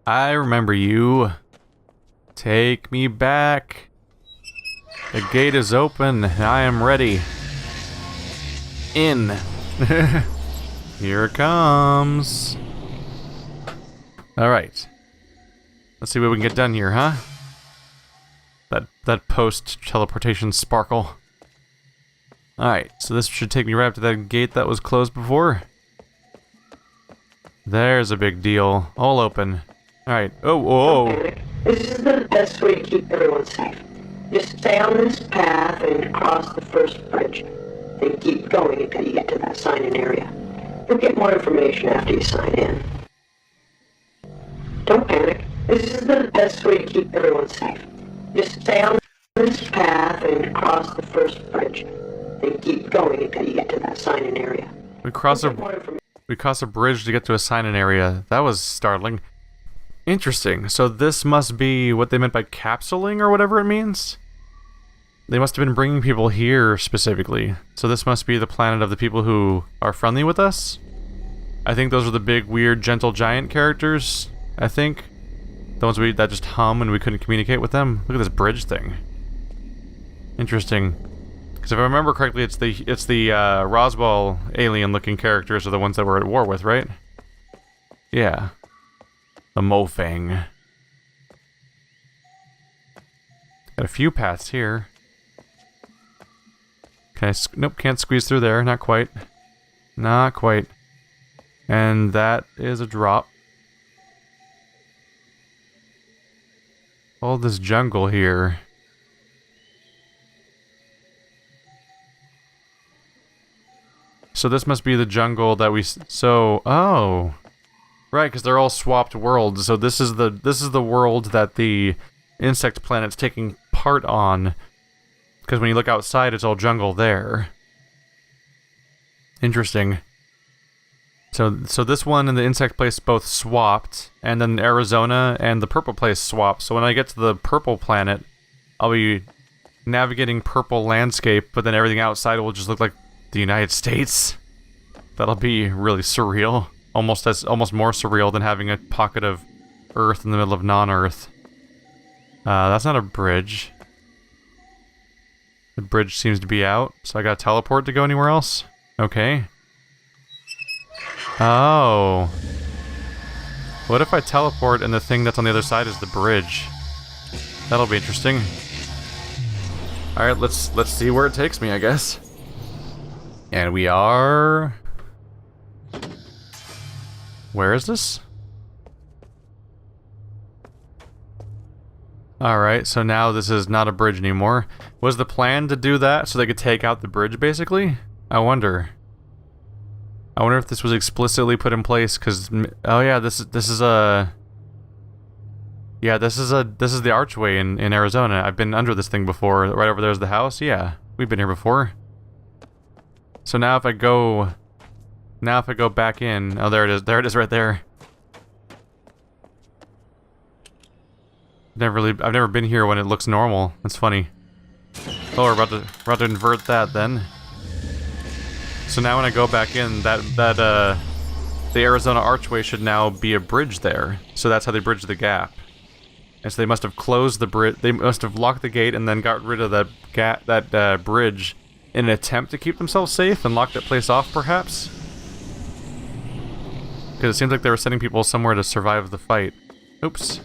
I remember you. Take me back. The gate is open. I am ready. In. Here it comes. Alright. Let's see what we can get done here, huh? That post-teleportation sparkle. Alright, so this should take me right up to that gate that was closed before. There's a big deal. All open. Alright. Oh, whoa. This is the best way to keep everyone safe. Just stay on this path and cross the first bridge. Then keep going until you get to that sign-in area. You'll get more information after you sign in. Don't panic. This is the best way to keep everyone safe. Just stay on this path and cross the first bridge. Then keep going until you get to that sign-in area. We cross a bridge to get to a sign-in area. That was startling. Interesting. So this must be what they meant by capsuling or whatever it means? They must have been bringing people here specifically. So this must be the planet of the people who are friendly with us? I think those are the big, weird, gentle giant characters, I think. The ones that just hum and we couldn't communicate with them. Look at this bridge thing. Interesting. Because if I remember correctly, it's the Roswell alien-looking characters are the ones that we're at war with, right? Yeah. The Mofang. Got a few paths here. Okay, nope, can't squeeze through there. Not quite. Not quite. And that is a drop. All this jungle here. So this must be the jungle that we... oh. Right, because they're all swapped worlds. So this is the world that the insect planet's taking part on. Because when you look outside, it's all jungle there. Interesting. So this one and the insect place both swapped, and then Arizona and the purple place swapped. So when I get to the purple planet, I'll be navigating purple landscape, but then everything outside will just look like the United States. That'll be really surreal. Almost more surreal than having a pocket of Earth in the middle of non-Earth. That's not a bridge. The bridge seems to be out, so I gotta teleport to go anywhere else? Okay. Oh. What if I teleport and the thing that's on the other side is the bridge? That'll be interesting. Alright, let's see where it takes me, I guess. And we are... Where is this? Alright, so now this is not a bridge anymore. Was the plan to do that so they could take out the bridge, basically? I wonder. I wonder if this was explicitly put in place, because... Oh yeah, this is a... Yeah, this is the archway in Arizona. I've been under this thing before. Right over there's the house. Yeah, we've been here before. So now if I go... Now if I go back in... Oh, there it is. There it is right there. I've never been here when it looks normal. That's funny. Oh, we're about to invert that then. So now when I go back in, the Arizona archway should now be a bridge there. So that's how they bridge the gap. And so they must have closed the bridge. They must have locked the gate and then got rid of that bridge in an attempt to keep themselves safe and lock that place off, perhaps. Because it seems like they were sending people somewhere to survive the fight. Oops.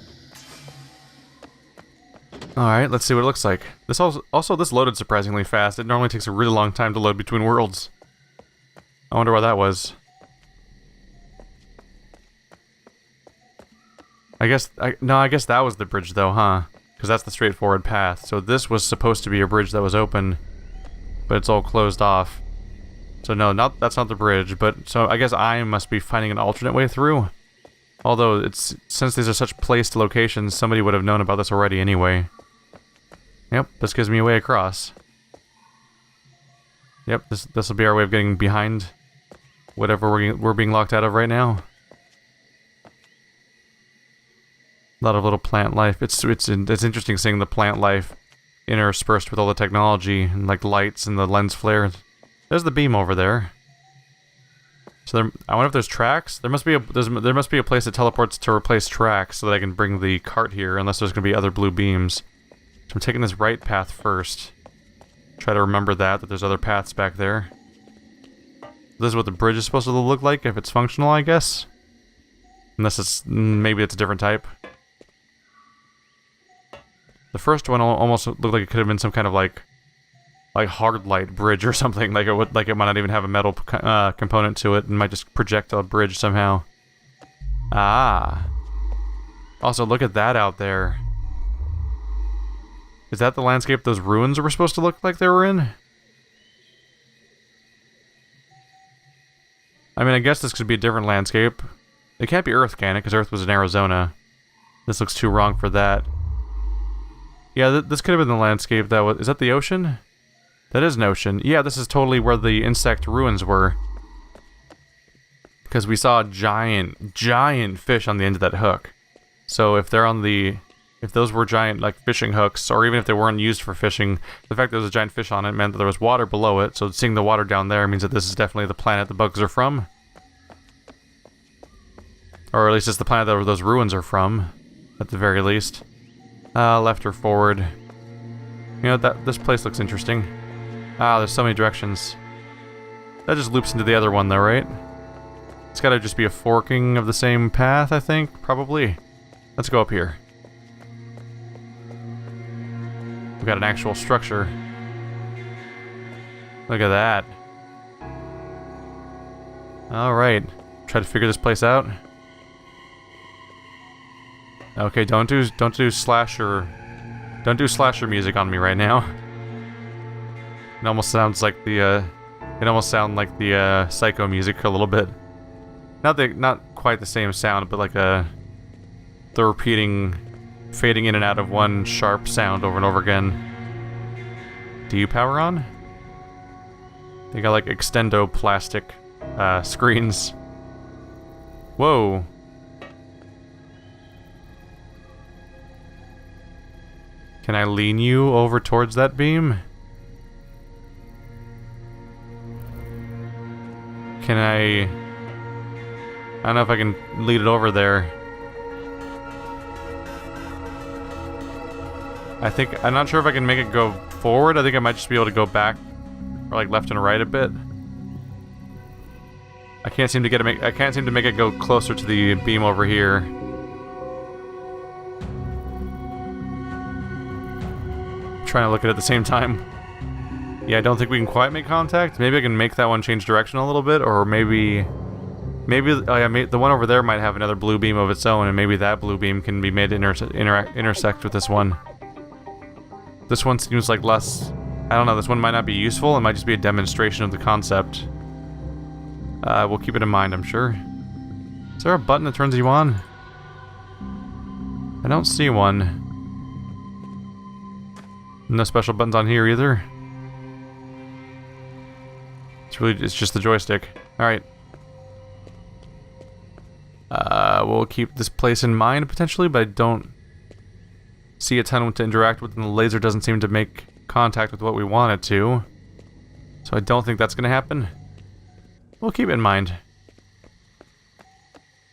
Alright, let's see what it looks like. This also this loaded surprisingly fast. It normally takes a really long time to load between worlds. I wonder why that was. I guess that was the bridge though, huh? Because that's the straightforward path. So this was supposed to be a bridge that was open, but it's all closed off. So no, that's not the bridge, but so I guess I must be finding an alternate way through. Although since these are such placed locations, somebody would have known about this already anyway. Yep, this gives me a way across. Yep, this will be our way of getting behind whatever we're being locked out of right now. A lot of little plant life. It's interesting seeing the plant life interspersed with all the technology and like lights and the lens flare. There's the beam over there. So I wonder if there's tracks. There must be a place that teleports to replace tracks so that I can bring the cart here, unless there's gonna be other blue beams. So I'm taking this right path first. Try to remember that there's other paths back there. This is what the bridge is supposed to look like if it's functional, I guess. Unless it's maybe it's a different type. The first one almost looked like it could have been some kind of like hard light bridge or something. Like it might not even have a metal component to it and might just project a bridge somehow. Ah. Also, look at that out there. Is that the landscape those ruins were supposed to look like they were in? I mean, I guess this could be a different landscape. It can't be Earth, can it? Because Earth was in Arizona. This looks too wrong for that. Yeah, this could have been the landscape that was... Is that the ocean? That is an ocean. Yeah, this is totally where the insect ruins were. Because we saw a giant fish on the end of that hook. So if they're on the... If those were giant, like, fishing hooks, or even if they weren't used for fishing, the fact that there was a giant fish on it meant that there was water below it, so seeing the water down there means that this is definitely the planet the bugs are from. Or at least it's the planet that those ruins are from, at the very least. Left or forward. You know, this place looks interesting. Ah, there's so many directions. That just loops into the other one though, right? It's gotta just be a forking of the same path, I think, probably. Let's go up here. We've got an actual structure. Look at that. Alright. Try to figure this place out. Okay, don't do slasher music on me right now. It almost sounds like the Psycho music a little bit. Not quite the same sound, but like the repeating, fading in and out of one sharp sound over and over again. Do you power on? They got like extendo plastic screens. Whoa. Can I lean you over towards that beam? Can I don't know if I can lead it over there. I'm not sure if I can make it go forward. I think I might just be able to go back, or like left and right a bit. I can't seem to make it go closer to the beam over here. Trying to look at it at the same time. Yeah, I don't think we can quite make contact. Maybe I can make that one change direction a little bit, or maybe oh yeah, the one over there might have another blue beam of its own, and maybe that blue beam can be made to intersect with this one. This one seems like less... I don't know, this one might not be useful. It might just be a demonstration of the concept. We'll keep it in mind, I'm sure. Is there a button that turns you on? I don't see one. No special buttons on here either. It's just the joystick. Alright. We'll keep this place in mind potentially, but I don't see a ton to interact with, and the laser doesn't seem to make contact with what we want it to. So I don't think that's gonna happen. We'll keep it in mind.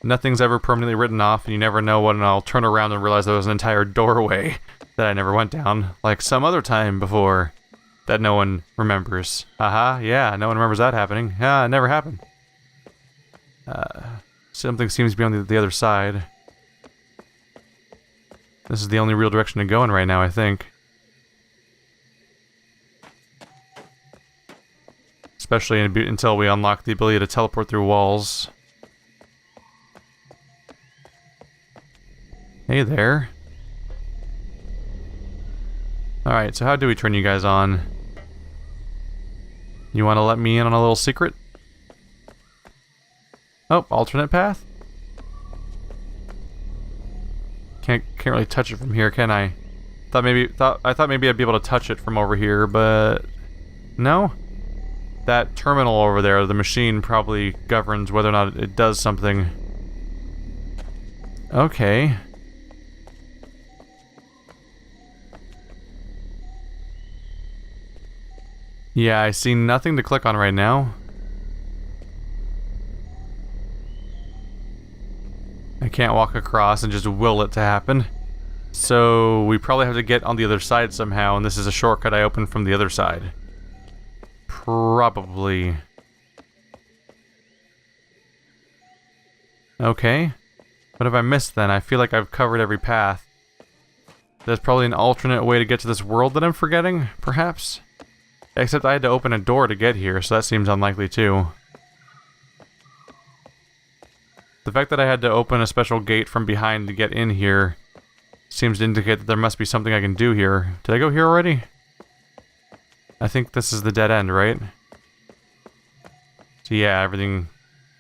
Nothing's ever permanently written off, and you never know when I'll turn around and realize there was an entire doorway that I never went down, like some other time before that no one remembers. Haha, yeah, no one remembers that happening. Yeah, it never happened. Something seems to be on the other side. This is the only real direction to go in right now, I think. Especially until we unlock the ability to teleport through walls. Hey there. Alright, so how do we turn you guys on? You want to let me in on a little secret? Oh, alternate path? Can't really touch it from here, can I? I thought maybe I'd be able to touch it from over here, but no? That terminal over there, the machine probably governs whether or not it does something. Okay. Yeah, I see nothing to click on right now. can't walk across and just will it to happen. So we probably have to get on the other side somehow, and this is a shortcut I opened from the other side. Probably. Okay. What have I missed then? I feel like I've covered every path. There's probably an alternate way to get to this world that I'm forgetting, perhaps? Except I had to open a door to get here, so that seems unlikely too. The fact that I had to open a special gate from behind to get in here seems to indicate that there must be something I can do here. Did I go here already? I think this is the dead end, right? So yeah, everything...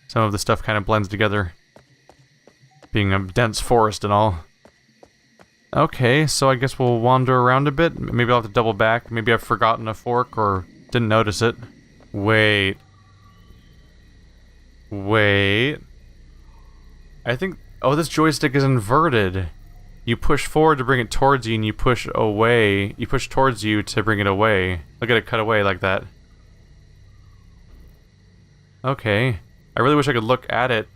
Some of the stuff kind of blends together. Being a dense forest and all. Okay, so I guess we'll wander around a bit. Maybe I'll have to double back. Maybe I've forgotten a fork or didn't notice it. Wait. Wait. I think... Oh, this joystick is inverted. You push forward to bring it towards you, and you push away. You push towards you to bring it away. Look at it cut away like that. Okay. I really wish I could look at it.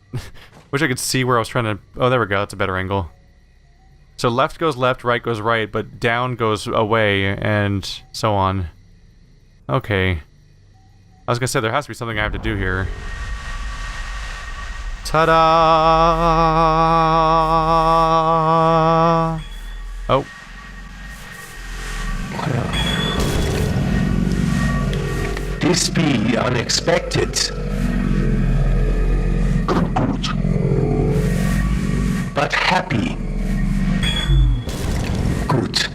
Wish I could see where I was trying to... Oh, there we go. That's a better angle. So left goes left, right goes right, but down goes away, and so on. Okay. I was gonna say, there has to be something I have to do here. Ta-da! Oh. This be unexpected. But happy. Good.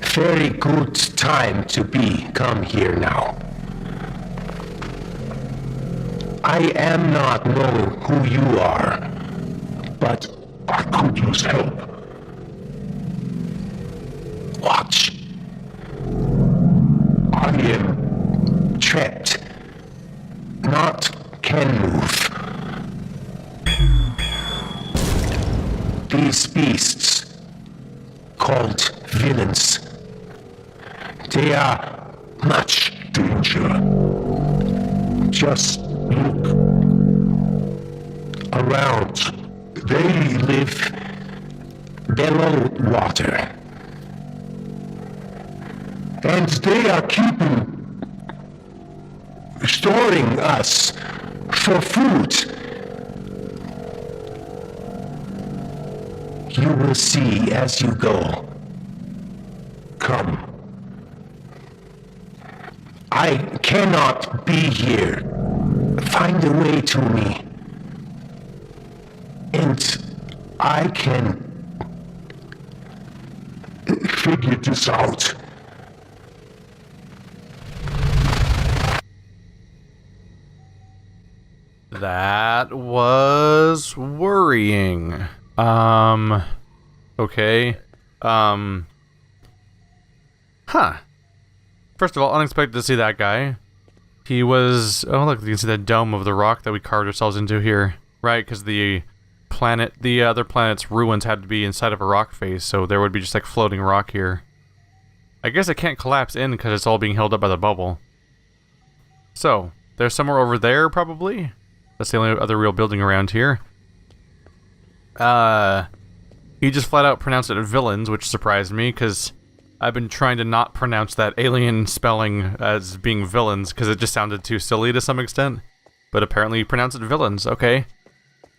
Very good time to come here now. I am not know who you are, but I could use help. Watch. I am trapped. Not can move. These beasts, called villains, they are much danger. Just look around. They live below water. And they are storing us for food. You will see as you go. Come. I cannot be here. Find a way to me. And I can figure this out. That was worrying. Okay. Huh. First of all, unexpected to see that guy. He was... Oh, look, you can see the dome of the rock that we carved ourselves into here. Right, because the other planet's ruins had to be inside of a rock face, so there would be just like floating rock here. I guess it can't collapse in because it's all being held up by the bubble. So, there's somewhere over there, probably? That's the only other real building around here. He just flat out pronounced it villains, which surprised me, because I've been trying to not pronounce that alien spelling as being villains, because it just sounded too silly to some extent. But apparently he pronounced it villains, okay.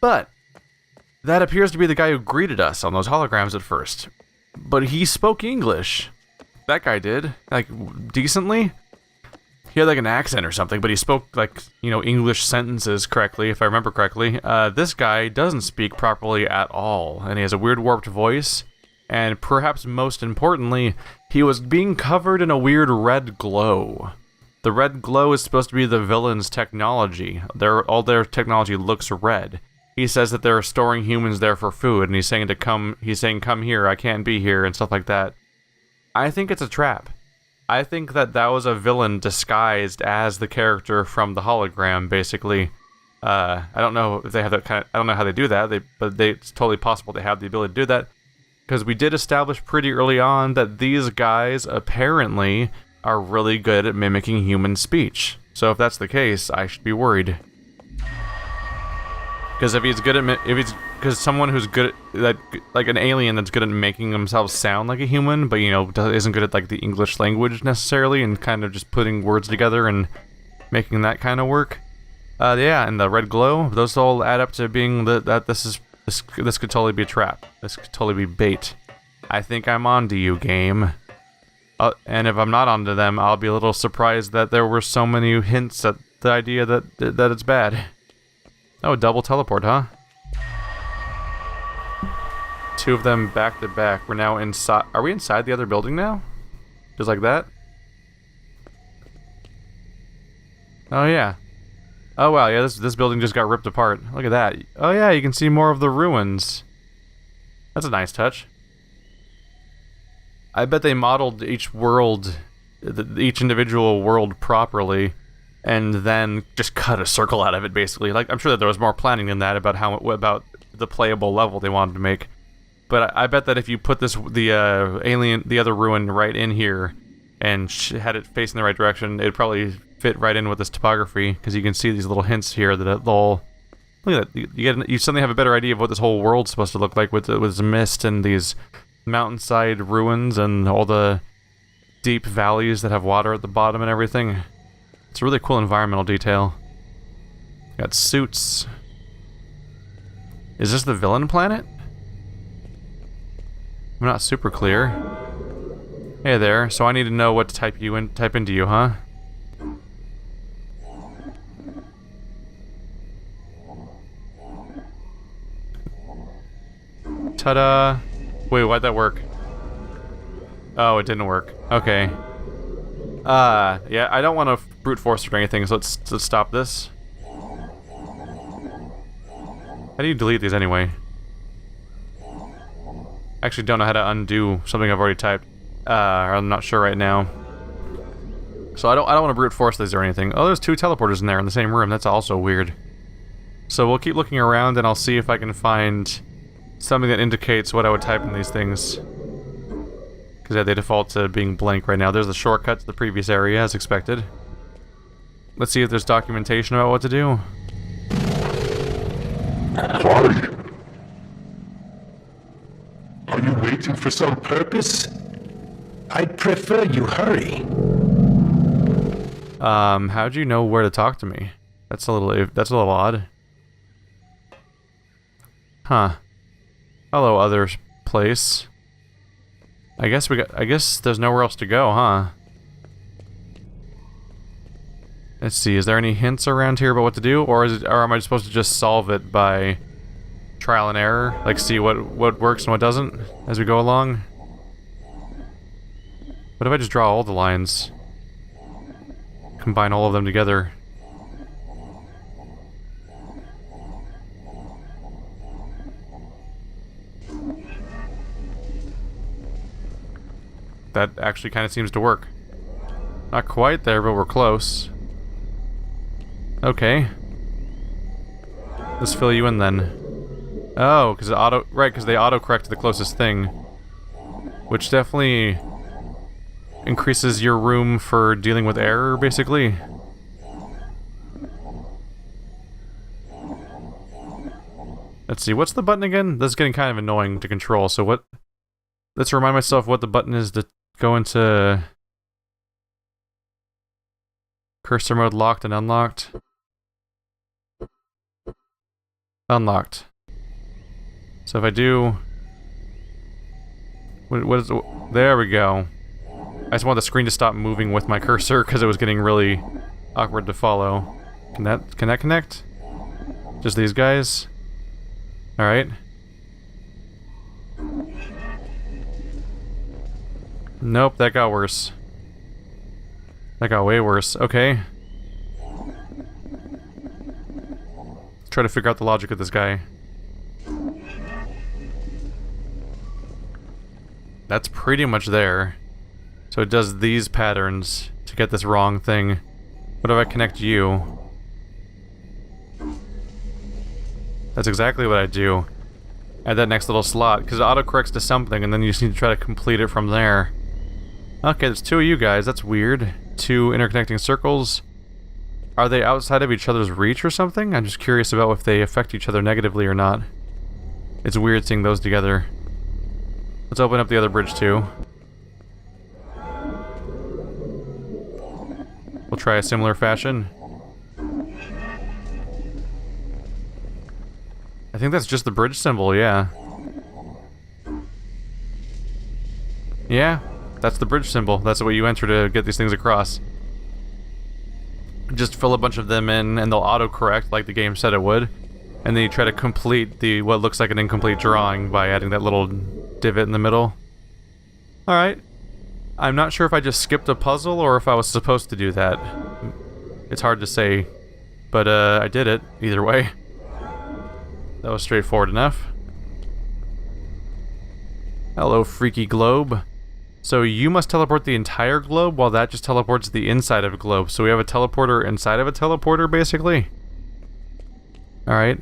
But that appears to be the guy who greeted us on those holograms at first. But he spoke English. That guy did. Like, decently. He had like an accent or something, but he spoke like, you know, English sentences correctly, if I remember correctly. This guy doesn't speak properly at all, and he has a weird warped voice. And perhaps most importantly, he was being covered in a weird red glow. The red glow is supposed to be the villain's technology. All their technology looks red. He says that they're storing humans there for food, and he's saying come here, I can't be here, and stuff like that. I think it's a trap. I think that was a villain disguised as the character from the hologram, basically. I don't know if they have that I don't know how they do that, but it's totally possible they have the ability to do that. Because we did establish pretty early on that these guys apparently are really good at mimicking human speech. So if that's the case, I should be worried. Because if he's good at, because someone who's good at, like an alien that's good at making themselves sound like a human, but you know, isn't good at like the English language necessarily, and kind of just putting words together and making that kind of work. Yeah, and the red glow, those all add up to being that this could totally be a trap. This could totally be bait. I think I'm onto you, game. And if I'm not onto them, I'll be a little surprised that there were so many hints at the idea that it's bad. Oh, double teleport, huh? Two of them back to back. We're now inside. Are we inside the other building now? Just like that? Oh yeah. Oh wow, yeah, this building just got ripped apart. Look at that. Oh yeah, you can see more of the ruins. That's a nice touch. I bet they modeled each world, each individual world properly, and then just cut a circle out of it, basically. Like, I'm sure that there was more planning than that about about the playable level they wanted to make. But I bet that if you put the other ruin right in here, and had it facing the right direction, it'd probably fit right in with this topography, because you can see these little hints here that they'll... Look at that. You suddenly have a better idea of what this whole world's supposed to look like with this mist and these mountainside ruins and all the deep valleys that have water at the bottom and everything. It's a really cool environmental detail. Got suits. Is this the villain planet? I'm not super clear. Hey there, so I need to know what to type into you, huh? Ta-da! Wait, why'd that work? Oh, it didn't work. Okay. Yeah, I don't want to brute force or anything, so let's stop this. How do you delete these anyway? I actually don't know how to undo something I've already typed. I'm not sure right now. So I don't want to brute force these or anything. Oh, there's two teleporters in there in the same room. That's also weird. So we'll keep looking around and I'll see if I can find something that indicates what I would type in these things. Because yeah, they default to being blank right now. There's the shortcut to the previous area, as expected. Let's see if there's documentation about what to do. Sorry. Are you waiting for some purpose? I'd prefer you hurry. How'd you know where to talk to me? That's a little odd. Huh. Hello, other place. I guess there's nowhere else to go, huh? Let's see, is there any hints around here about what to do, or am I supposed to just solve it by trial and error? Like, see what works and what doesn't as we go along? What if I just draw all the lines? Combine all of them together. That actually kind of seems to work. Not quite there, but we're close. Okay. Let's fill you in then. Oh, because they auto-correct to the closest thing. Which definitely increases your room for dealing with error, basically. Let's see, what's the button again? This is getting kind of annoying to control, so what... Let's remind myself what the button is to go into... Cursor mode locked and unlocked. Unlocked. So if I do... What is... There we go. I just want the screen to stop moving with my cursor because it was getting really awkward to follow. Can that connect? Just these guys? Alright. Nope, that got worse. That got way worse. Okay. Let's try to figure out the logic of this guy. That's pretty much there. So it does these patterns to get this wrong thing. What if I connect you? That's exactly what I do. Add that next little slot, because it autocorrects to something, and then you just need to try to complete it from there. Okay, there's two of you guys. That's weird. Two interconnecting circles. Are they outside of each other's reach or something? I'm just curious about if they affect each other negatively or not. It's weird seeing those together. Let's open up the other bridge too. We'll try a similar fashion. I think that's just the bridge symbol, yeah. Yeah, that's the bridge symbol. That's what you enter to get these things across. Just fill a bunch of them in and they'll autocorrect like the game said it would. And then you try to complete the what looks like an incomplete drawing by adding that little divot in the middle. Alright. I'm not sure if I just skipped a puzzle or if I was supposed to do that. It's hard to say, but I did it either way. That was straightforward enough. Hello, freaky globe. So you must teleport the entire globe while that just teleports the inside of a globe. So we have a teleporter inside of a teleporter, basically. Alright.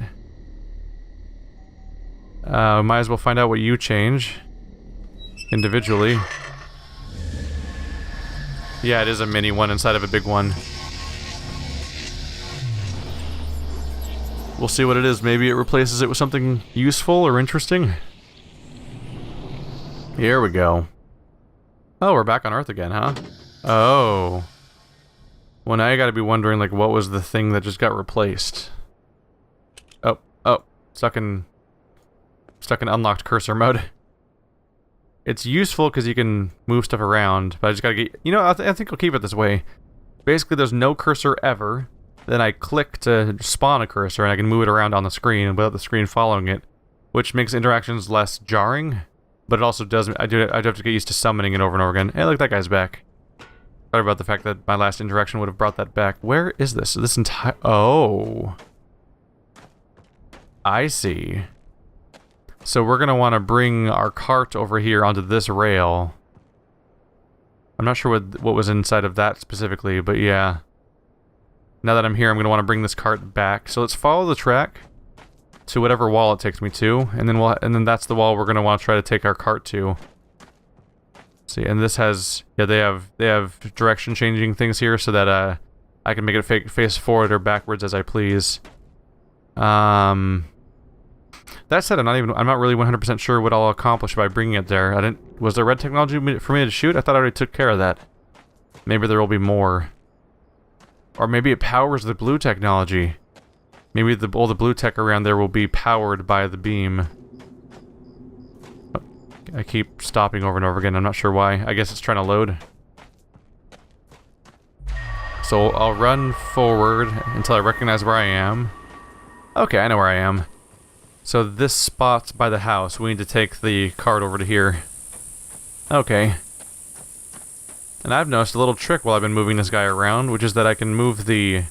Might as well find out what you change. Individually. Yeah, it is a mini one inside of a big one. We'll see what it is. Maybe it replaces it with something useful or interesting. Here we go. Oh, we're back on Earth again, huh? Oh. Well, now you gotta be wondering, like, what was the thing that just got replaced? Oh. Stuck in unlocked cursor mode. It's useful because you can move stuff around, but I just gotta get... You know, I think I'll keep it this way. Basically, there's no cursor ever. Then I click to spawn a cursor, and I can move it around on the screen without the screen following it, which makes interactions less jarring. But it also does... I have to get used to summoning it over and over again. Hey, look, that guy's back. Sorry about the fact that my last interaction would have brought that back. Where is this? This entire... Oh. I see. So we're going to want to bring our cart over here onto this rail. I'm not sure what was inside of that specifically, but yeah. Now that I'm here, I'm going to want to bring this cart back. So let's follow the track to whatever wall it takes me to, and then that's the wall we're going to want to try to take our cart to. See, and this has... Yeah, they have direction changing things here so that I can make it face forward or backwards as I please. That said, I'm not really 100% sure what I'll accomplish by bringing it there. Was there red technology for me to shoot? I thought I already took care of that. Maybe there will be more. Or maybe it powers the blue technology. Maybe all the blue tech around there will be powered by the beam. Oh, I keep stopping over and over again. I'm not sure why. I guess it's trying to load. So I'll run forward until I recognize where I am. Okay, I know where I am. So this spot's by the house. We need to take the cart over to here. Okay. And I've noticed a little trick while I've been moving this guy around, which is that I can move the...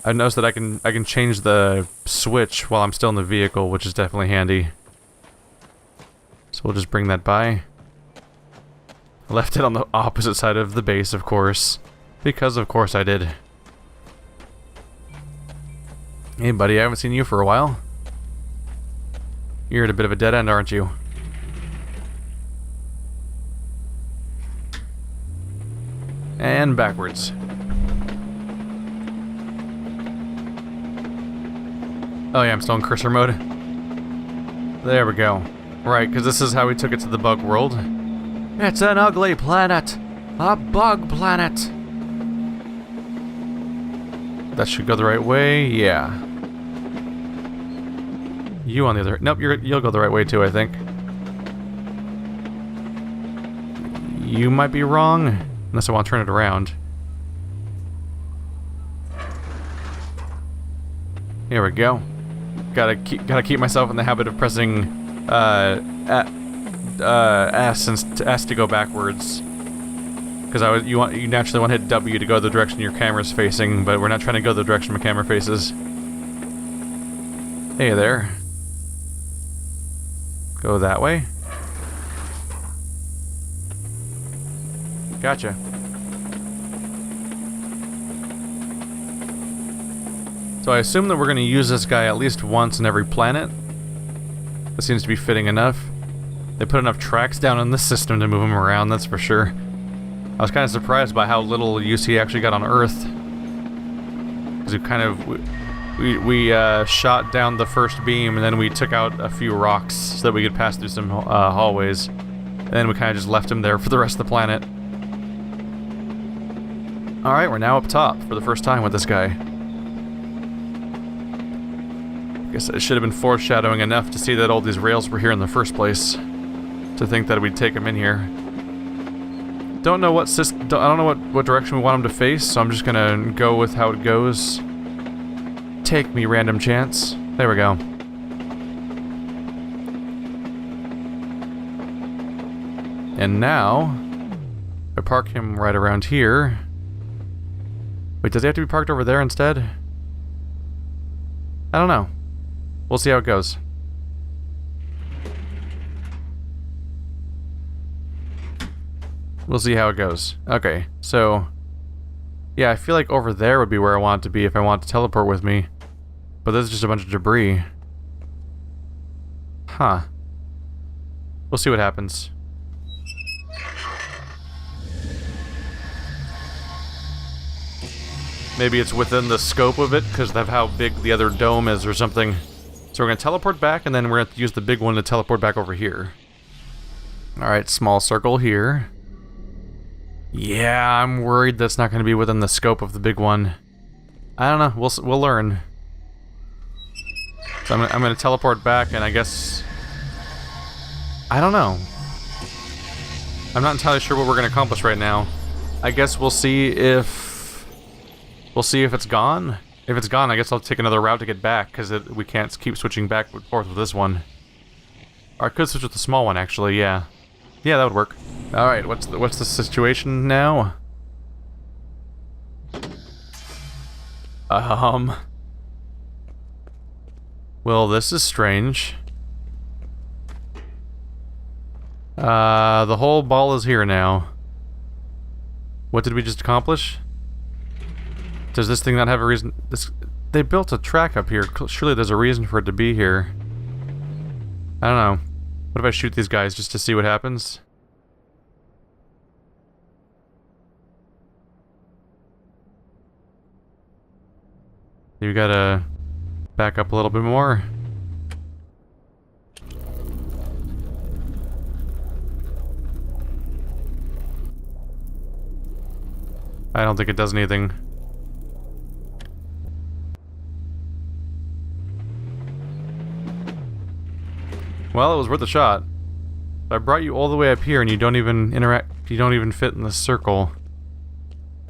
I've noticed that I can change the switch while I'm still in the vehicle, which is definitely handy. So we'll just bring that by. I left it on the opposite side of the base, of course. Because of course I did. Hey buddy, I haven't seen you for a while. You're at a bit of a dead end, aren't you? And backwards. Oh yeah, I'm still in cursor mode. There we go. Right, because this is how we took it to the bug world. It's an ugly planet! A bug planet! That should go the right way, yeah. You on the other... Nope, you'll go the right way too, I think. You might be wrong, unless I want to turn it around. Here we go. Gotta keep myself in the habit of pressing S and S to go backwards. Because you naturally want to hit W to go the direction your camera's facing, but we're not trying to go the direction my camera faces. Hey there. Go that way. Gotcha. So I assume that we're going to use this guy at least once in every planet. That seems to be fitting enough. They put enough tracks down in this system to move him around, that's for sure. I was kind of surprised by how little use he actually got on Earth. because we shot down the first beam, and then we took out a few rocks so that we could pass through some hallways. And then we kind of just left him there for the rest of the planet. Alright, we're now up top for the first time with this guy. Guess it should have been foreshadowing enough to see that all these rails were here in the first place. To think that we'd take him in here. Don't know what I don't know what direction we want him to face, so I'm just gonna go with how it goes. Take me, random chance. There we go. And now, I park him right around here. Wait, does he have to be parked over there instead? I don't know. We'll see how it goes. We'll see how it goes. Okay, so... yeah, I feel like over there would be where I want it to be if I want to teleport with me. But this is just a bunch of debris. Huh. We'll see what happens. Maybe it's within the scope of it because of how big the other dome is or something. So we're going to teleport back, and then we're going to use the big one to teleport back over here. Alright, small circle here. Yeah, I'm worried that's not going to be within the scope of the big one. I don't know. We'll learn. So I'm going to teleport back, and I guess... I don't know. I'm not entirely sure what we're going to accomplish right now. I guess we'll see if... we'll see if it's gone. If it's gone, I guess I'll take another route to get back, because we can't keep switching back and forth with this one. Or I could switch with the small one, actually, yeah. Yeah, that would work. Alright, what's the situation now? Well, this is strange. The whole ball is here now. What did we just accomplish? Does this thing not have a reason? They built a track up here. Surely there's a reason for it to be here. I don't know. What if I shoot these guys just to see what happens? You gotta back up a little bit more. I don't think it does anything. Well, it was worth a shot. I brought you all the way up here and you don't even you don't even fit in the circle.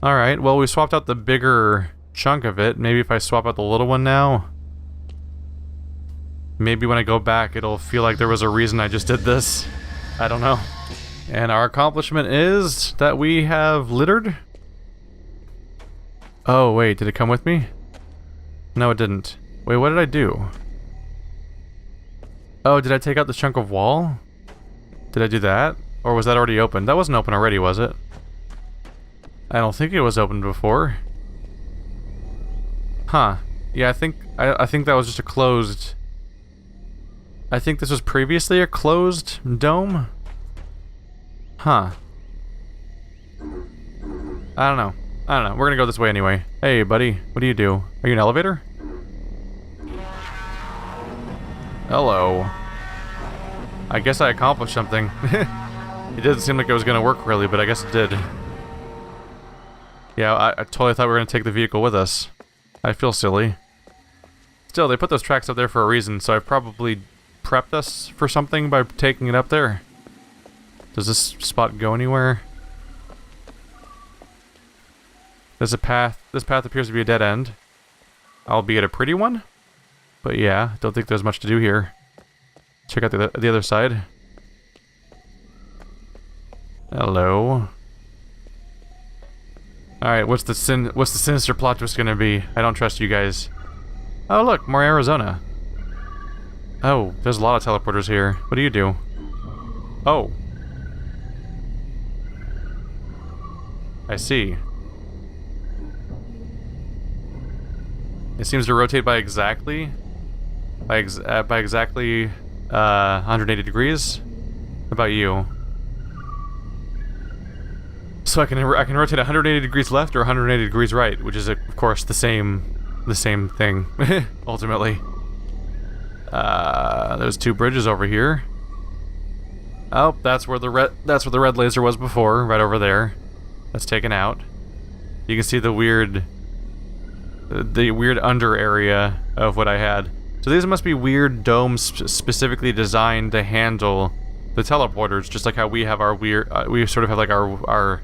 Alright, well we swapped out the bigger chunk of it. Maybe if I swap out the little one now, maybe when I go back it'll feel like there was a reason I just did this. I don't know. And our accomplishment is that we have littered? Oh wait, did it come with me? No, it didn't. Wait, what did I do? Oh, did I take out the chunk of wall? Did I do that? Or was that already open? That wasn't open already, was it? I don't think it was opened before. Huh. Yeah, I think that was just a closed... I think this was previously a closed dome? Huh. I don't know. We're gonna go this way anyway. Hey, buddy. What do you do? Are you an elevator? Hello. I guess I accomplished something. It didn't seem like it was gonna work really, but I guess it did. Yeah, I totally thought we were gonna take the vehicle with us. I feel silly. Still, they put those tracks up there for a reason, so I've probably prepped us for something by taking it up there. Does this spot go anywhere? There's a path. This path appears to be a dead end. Albeit a pretty one. But yeah, don't think there's much to do here. Check out the other side. Hello. Alright, what's the sinister plot twist gonna be? I don't trust you guys. Oh look, more Arizona. Oh, there's a lot of teleporters here. What do you do? Oh. I see. It seems to rotate by exactly 180 degrees. What about you? So I can rotate 180 degrees left or 180 degrees right, which is of course the same the same thing, ultimately. There's two bridges over here. Oh, that's where the red laser was before, right over there. That's taken out. You can see the weird under area of what I had. So these must be weird domes specifically designed to handle the teleporters, just like how we have our weird, we sort of have like our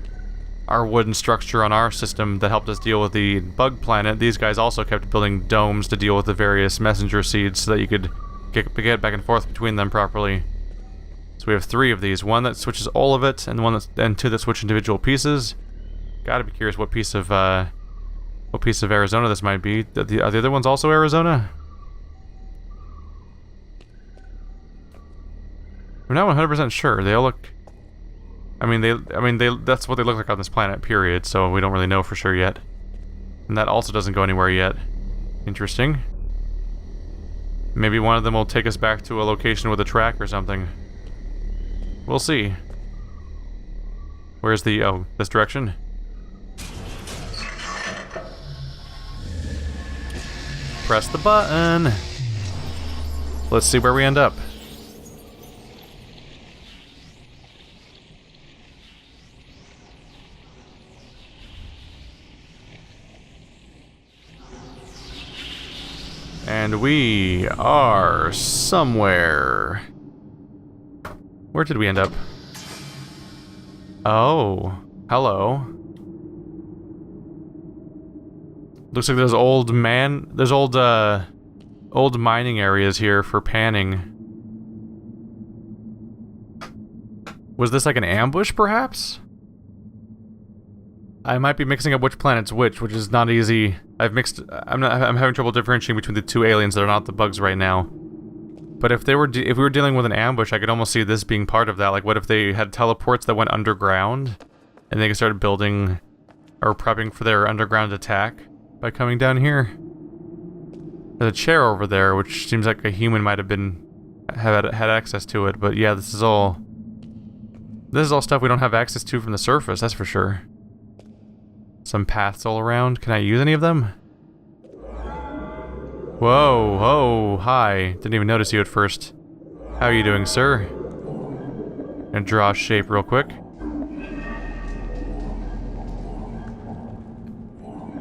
wooden structure on our system that helped us deal with the bug planet. These guys also kept building domes to deal with the various messenger seeds so that you could get back and forth between them properly. So we have 3 of these. One that switches all of it, and and 2 that switch individual pieces. Gotta be curious what piece of Arizona this might be. Are the other ones also Arizona? We're not 100% sure. They all look... that's what they look like on this planet, period, so we don't really know for sure yet. And that also doesn't go anywhere yet. Interesting. Maybe one of them will take us back to a location with a track or something. We'll see. Where's the... oh, this direction? Press the button! Let's see where we end up. And we are somewhere. Where did we end up? Oh, hello. Looks like there's old mining areas here for panning. Was this like an ambush, perhaps? I might be mixing up which planet's which is not easy. I'm having trouble differentiating between the 2 aliens that are not the bugs right now. But if we were dealing with an ambush, I could almost see this being part of that. Like, what if they had teleports that went underground, and they could start building or prepping for their underground attack by coming down here? There's a chair over there, which seems like a human might have had access to it. But yeah, this is all stuff we don't have access to from the surface. That's for sure. Some paths all around. Can I use any of them? Whoa, oh, hi. Didn't even notice you at first. How are you doing, sir? Gonna draw a shape real quick.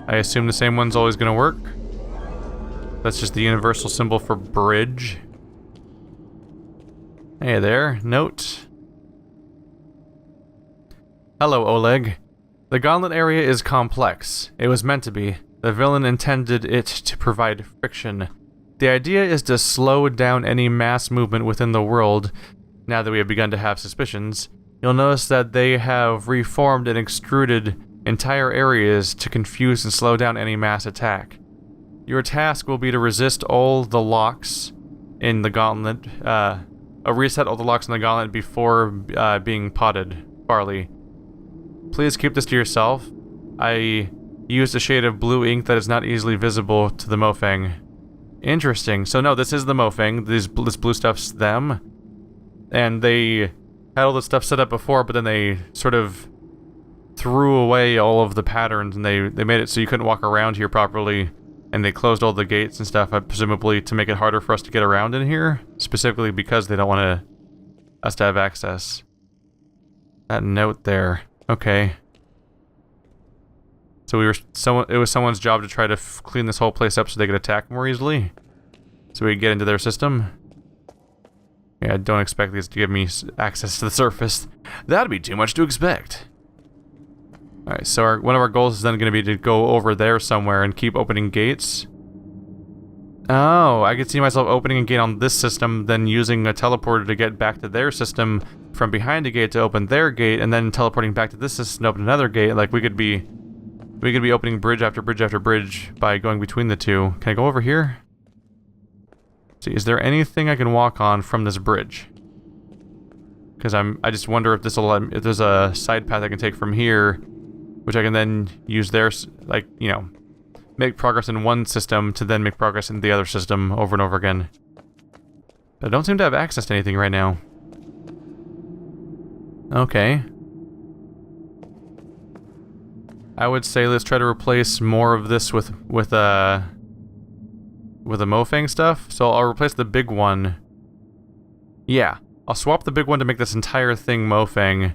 I assume the same one's always gonna work. That's just the universal symbol for bridge. Hey there, note. Hello, Oleg. The Gauntlet area is complex. It was meant to be. The villain intended it to provide friction. The idea is to slow down any mass movement within the world. Now that we have begun to have suspicions, you'll notice that they have reformed and extruded entire areas to confuse and slow down any mass attack. Your task will be to resist all the locks in the Gauntlet, reset all the locks in the Gauntlet before being potted. Barley. Please keep this to yourself. I used a shade of blue ink that is not easily visible to the Mofang. Interesting. So no, this is the Mofang. This blue stuff's them. And they had all this stuff set up before, but then they sort of threw away all of the patterns, and they made it so you couldn't walk around here properly. And they closed all the gates and stuff, presumably to make it harder for us to get around in here. Specifically because they don't want us to have access. That note there. Okay. So it was someone's job to try to clean this whole place up so they could attack more easily? So we could get into their system? Yeah, I don't expect these to give me access to the surface. That'd be too much to expect. Alright, so one of our goals is then going to be to go over there somewhere and keep opening gates. Oh, I could see myself opening a gate on this system, then using a teleporter to get back to their system from behind a gate to open their gate, and then teleporting back to this system to open another gate. Like, we could be opening bridge after bridge after bridge by going between the two. Can I go over here? See, is there anything I can walk on from this bridge? Because I just wonder if if there's a side path I can take from here, which I can then use there, like, you know, make progress in one system to then make progress in the other system over and over again. But I don't seem to have access to anything right now. Okay. I would say let's try to replace more of this with with the Mofang stuff. So I'll replace the big one. Yeah, I'll swap the big one to make this entire thing Mofang,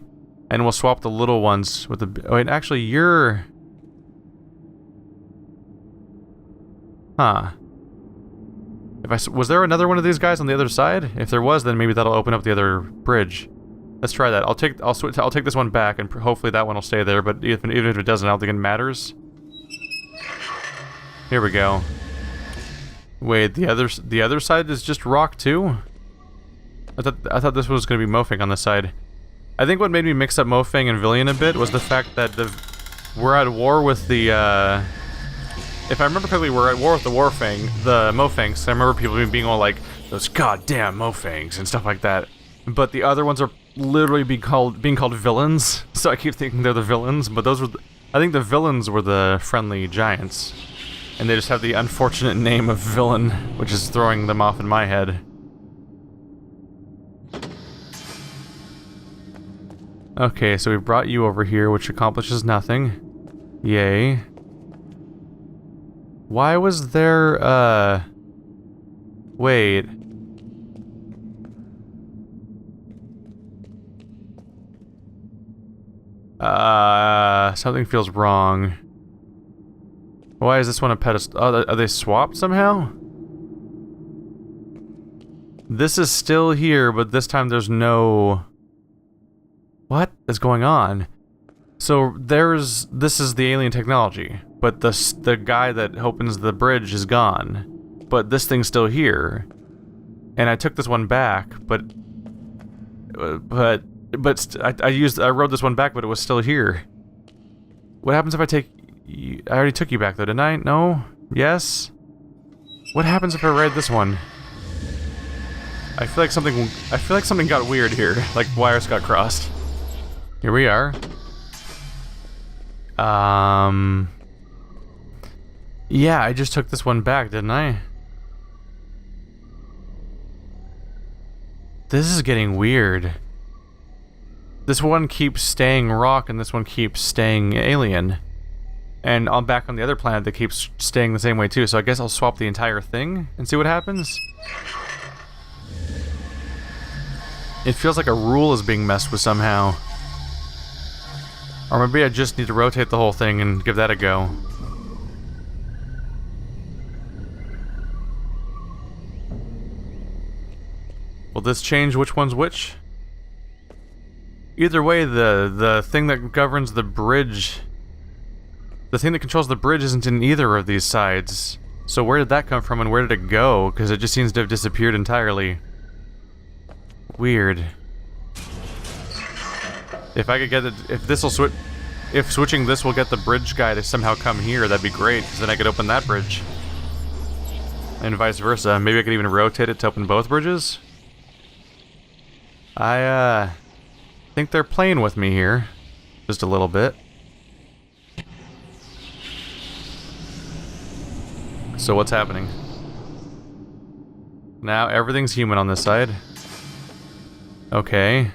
and we'll swap the little ones with the... Oh, wait, actually, you're... Huh. Was there another one of these guys on the other side? If there was, then maybe that'll open up the other bridge. Let's try that. I'll take this one back, and hopefully that one will stay there. But even if it doesn't, I don't think it matters. Here we go. Wait, the other side is just rock too? I thought this was gonna be Mofang on this side. I think what made me mix up Mofang and Villian a bit was the fact that we're at war with the. If I remember correctly, we're at war with the Mofangs. I remember people being all like, "Those goddamn Mofangs" and stuff like that. But the other ones are literally being called villains. So I keep thinking they're the villains, but those were. I think the villains were the friendly giants. And they just have the unfortunate name of villain, which is throwing them off in my head. Okay, so we brought you over here, which accomplishes nothing. Yay. Why was there, wait. Something feels wrong. Why is this one a pedestal? Oh, are they swapped somehow? This is still here, but this time there's no... What is going on? So this is the alien technology, but the guy that opens the bridge is gone. But this thing's still here. And I took this one back, but I rode this one back, but it was still here. What happens if I take... I already took you back though, didn't I? No? Yes? What happens if I ride this one? I feel like something got weird here. Like wires got crossed. Here we are. Yeah, I just took this one back, didn't I? This is getting weird. This one keeps staying rock and this one keeps staying alien. And I'm back on the other planet that keeps staying the same way too, so I guess I'll swap the entire thing and see what happens. It feels like a rule is being messed with somehow. Or maybe I just need to rotate the whole thing and give that a go. Will this change which one's which? Either way, the thing that governs the bridge... The thing that controls the bridge isn't in either of these sides. So where did that come from and where did it go? Because it just seems to have disappeared entirely. Weird. If I could get it... If switching this will get the bridge guy to somehow come here, that'd be great, because then I could open that bridge. And vice versa. Maybe I could even rotate it to open both bridges? I think they're playing with me here. Just a little bit. So what's happening? Now everything's human on this side. Okay.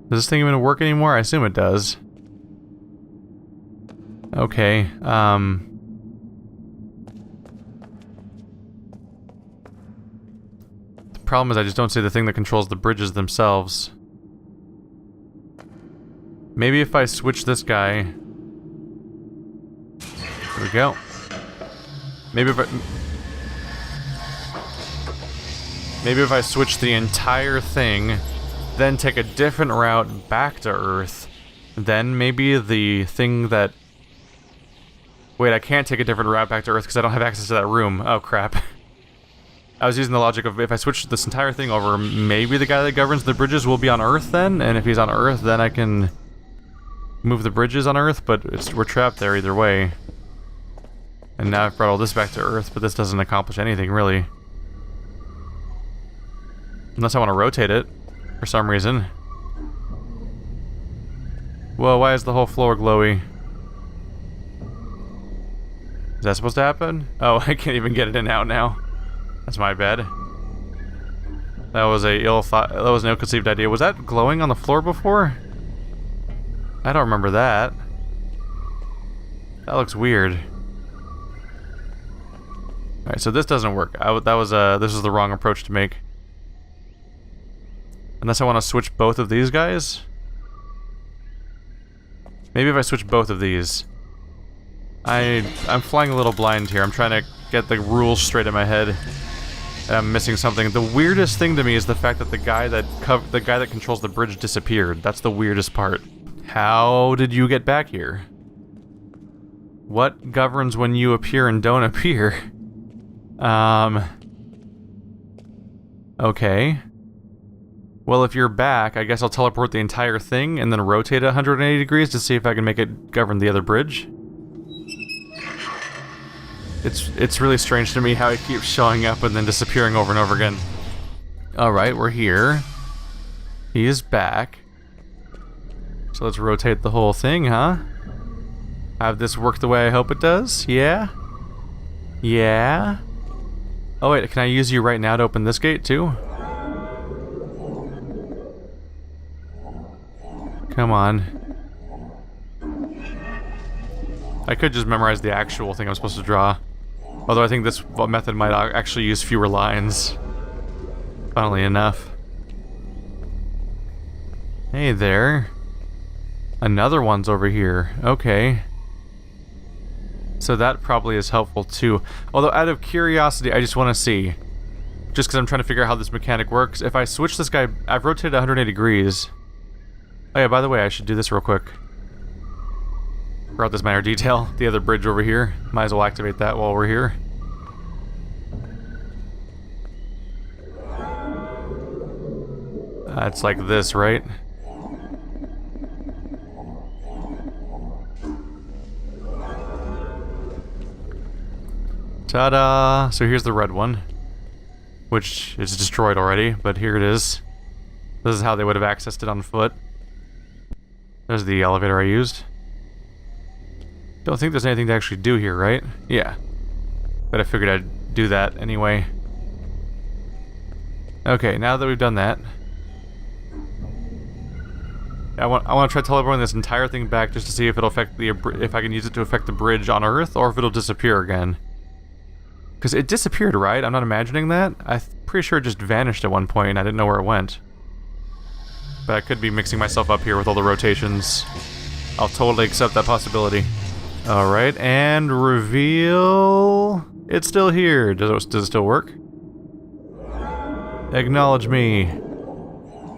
Does this thing even work anymore? I assume it does. Okay, the problem is I just don't see the thing that controls the bridges themselves. Maybe if I switch this guy... There we go. Maybe if I switch the entire thing, then take a different route back to Earth, then maybe the thing that... Wait, I can't take a different route back to Earth because I don't have access to that room. Oh, crap. I was using the logic of if I switch this entire thing over, maybe the guy that governs the bridges will be on Earth then, and if he's on Earth, then I can move the bridges on Earth, but we're trapped there either way. And now I've brought all this back to Earth, but this doesn't accomplish anything, really. Unless I want to rotate it, for some reason. Whoa, why is the whole floor glowy? Is that supposed to happen? Oh, I can't even get it in out now. That's my bad. That was an ill-conceived idea. Was that glowing on the floor before? I don't remember that. That looks weird. Alright, so this doesn't work. This is the wrong approach to make. Unless I want to switch both of these guys? Maybe if I switch both of these. I'm flying a little blind here. I'm trying to get the rules straight in my head. And I'm missing something. The weirdest thing to me is the fact that the guy that controls the bridge disappeared. That's the weirdest part. How did you get back here? What governs when you appear and don't appear? Okay. Well, if you're back, I guess I'll teleport the entire thing and then rotate it 180 degrees to see if I can make it govern the other bridge. It's really strange to me how it keeps showing up and then disappearing over and over again. Alright, we're here. He is back. So let's rotate the whole thing, huh? Have this work the way I hope it does? Yeah? Yeah? Oh wait, can I use you right now to open this gate too? Come on. I could just memorize the actual thing I'm supposed to draw. Although I think this method might actually use fewer lines. Funnily enough. Hey there. Another one's over here. Okay. So that probably is helpful too. Although out of curiosity, I just want to see. Just because I'm trying to figure out how this mechanic works. If I switch this guy, I've rotated 180 degrees. Oh yeah, by the way, I should do this real quick. Forgot this minor detail. The other bridge over here. Might as well activate that while we're here. It's like this, right? Ta-da! So here's the red one. Which is destroyed already, but here it is. This is how they would have accessed it on foot. There's the elevator I used. Don't think there's anything to actually do here, right? Yeah. But I figured I'd do that anyway. Okay, now that we've done that... I want to try teleporting this entire thing back just to see if it'll affect if I can use it to affect the bridge on Earth, or if it'll disappear again. Because it disappeared, right? I'm not imagining that. I'm pretty sure it just vanished at one point and I didn't know where it went. But I could be mixing myself up here with all the rotations. I'll totally accept that possibility. Alright, and reveal... It's still here. Does it still work? Acknowledge me.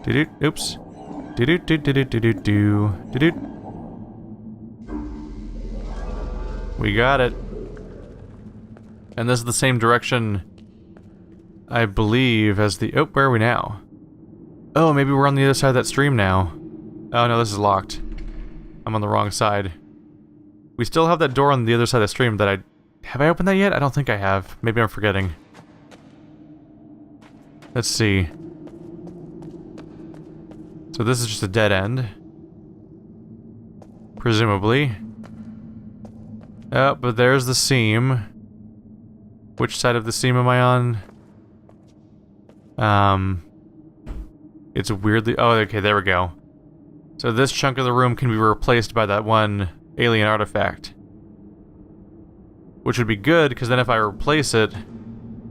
Doo-doo. Oops. Do-do-do-do-do-do-do. Do-do. We got it. And this is the same direction, I believe, as the... Oh, where are we now? Oh, maybe we're on the other side of that stream now. Oh no, this is locked. I'm on the wrong side. We still have that door on the other side of the stream that I... Have I opened that yet? I don't think I have. Maybe I'm forgetting. Let's see. So this is just a dead end. Presumably. Oh, but there's the seam. Which side of the seam am I on? It's weirdly... Oh, okay, there we go. So this chunk of the room can be replaced by that one alien artifact. Which would be good, because then if I replace it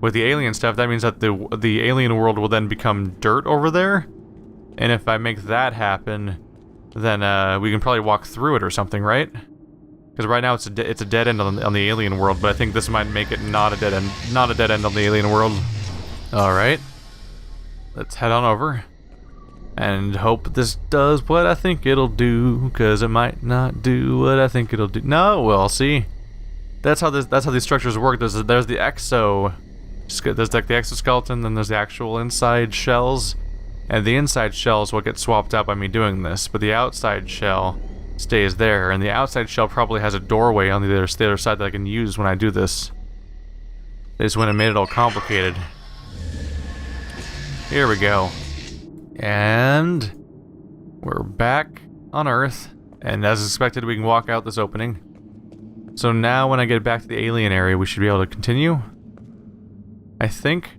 with the alien stuff, that means that the alien world will then become dirt over there. And if I make that happen, then we can probably walk through it or something, right? Because right now it's a dead end on the alien world, but I think this might make it not a dead end on the alien world. All right, let's head on over, and hope this does what I think it'll do. Because it might not do what I think it'll do. No, we'll see. That's how these structures work. There's the there's like the exoskeleton, then there's the actual inside shells, and the inside shell is what gets swapped out by me doing this, but the outside shell stays there, and the outside shell probably has a doorway on the other side that I can use when I do this. Is when it made it all complicated. Here we go. And we're back on Earth, and as expected we can walk out this opening. So now when I get back to the alien area we should be able to continue. I think.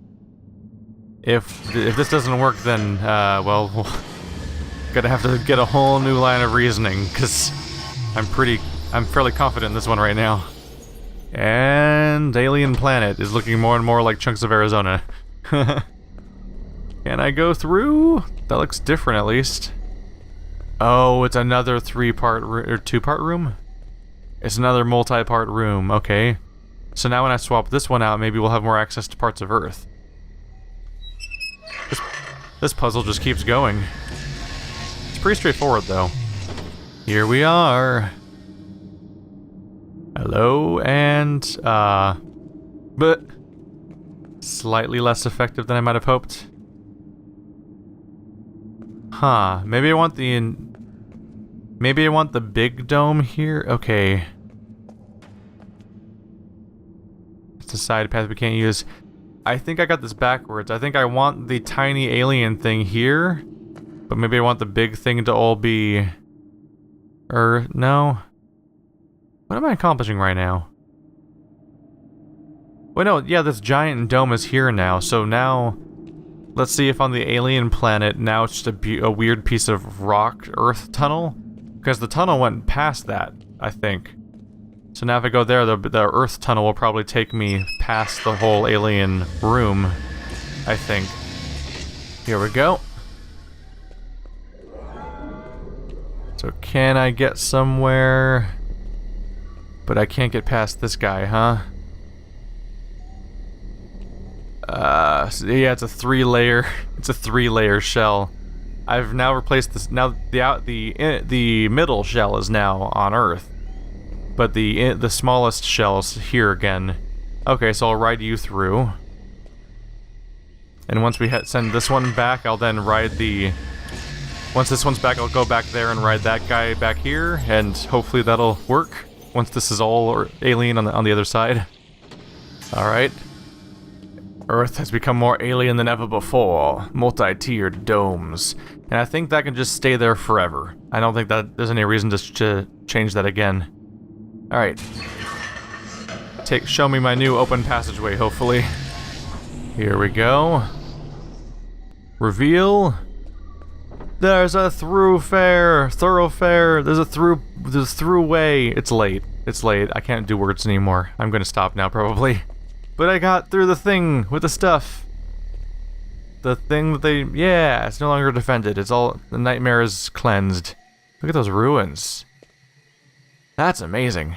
If this doesn't work, then, well, we'll gonna have to get a whole new line of reasoning, because I'm pretty I'm fairly confident in this one right now. And alien planet is looking more and more like chunks of Arizona. Can I go through? That looks different at least. Oh, it's another 3-part or 2-part room? It's another multi-part room, okay. So now when I swap this one out, maybe we'll have more access to parts of Earth. This puzzle just keeps going. It's pretty straightforward though. Here we are. Hello, and, but slightly less effective than I might have hoped. Huh, maybe I want the big dome here? Okay. It's a side path we can't use. I think I got this backwards. I think I want the tiny alien thing here, but maybe I want the big thing to all be... no. What am I accomplishing right now? Wait, no, yeah, this giant dome is here now, so now... Let's see if on the alien planet, now it's just a weird piece of rock Earth tunnel? Because the tunnel went past that, I think. So now if I go there, the Earth tunnel will probably take me past the whole alien room, I think. Here we go. So can I get somewhere? But I can't get past this guy, huh? So yeah, it's a 3-layer shell. I've now replaced this. Now the middle shell is now on Earth, but the smallest shell is here again. Okay, so I'll ride you through, and once we send this one back, I'll then ride the. Once this one's back, I'll go back there and ride that guy back here, and hopefully that'll work. Once this is all alien on the other side. All right. Earth has become more alien than ever before. Multi-tiered domes. And I think that can just stay there forever. I don't think that there's any reason to change that again. Alright. Show me my new open passageway, hopefully. Here we go. Reveal. There's a thoroughfare. There's a throughway. It's late. I can't do words anymore. I'm gonna stop now, probably. But I got through the thing with the stuff. The thing that yeah, it's no longer defended. It's all, the nightmare is cleansed. Look at those ruins. That's amazing.